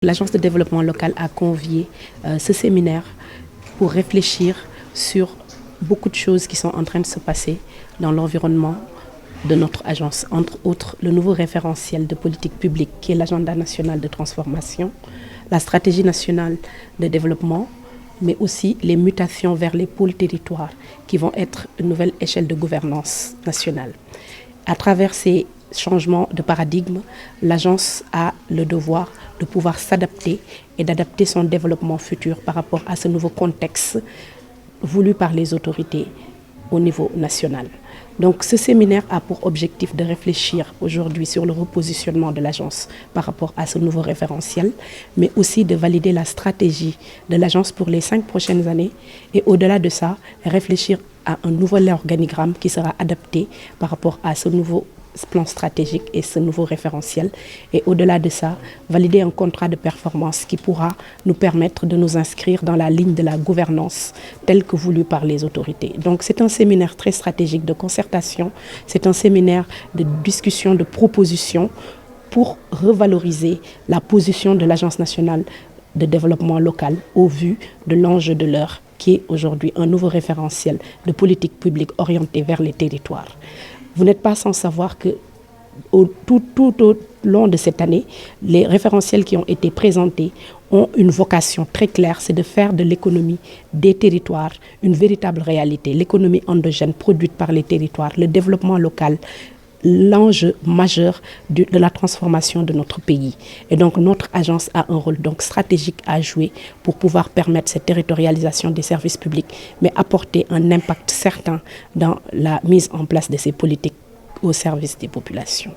L'Agence de développement local a convié ce séminaire pour réfléchir sur beaucoup de choses qui sont en train de se passer dans l'environnement de notre agence, entre autres le nouveau référentiel de politique publique qui est l'agenda national de transformation, la stratégie nationale de développement, mais aussi les mutations vers les pôles territoires qui vont être une nouvelle échelle de gouvernance nationale. À travers ces changements de paradigme, l'agence a le devoir de pouvoir s'adapter et d'adapter son développement futur par rapport à ce nouveau contexte voulu par les autorités au niveau national. Donc ce séminaire a pour objectif de réfléchir aujourd'hui sur le repositionnement de l'agence par rapport à ce nouveau référentiel, mais aussi de valider la stratégie de l'agence pour les 5 prochaines années et au-delà de ça, réfléchir à un nouvel organigramme qui sera adapté par rapport à ce nouveau plan stratégique et ce nouveau référentiel. Et au-delà de ça, valider un contrat de performance qui pourra nous permettre de nous inscrire dans la ligne de la gouvernance telle que voulue par les autorités. Donc c'est un séminaire très stratégique de concertation, c'est un séminaire de discussion, de propositions pour revaloriser la position de l'Agence nationale de développement local au vu de l'enjeu de l'heure qui est aujourd'hui un nouveau référentiel de politique publique orientée vers les territoires. Vous n'êtes pas sans savoir que tout au long de cette année, les référentiels qui ont été présentés ont une vocation très claire, c'est de faire de l'économie des territoires une véritable réalité. L'économie endogène produite par les territoires, le développement local, l'enjeu majeur de la transformation de notre pays. Et donc notre agence a un rôle donc stratégique à jouer pour pouvoir permettre cette territorialisation des services publics, mais apporter un impact certain dans la mise en place de ces politiques au service des populations.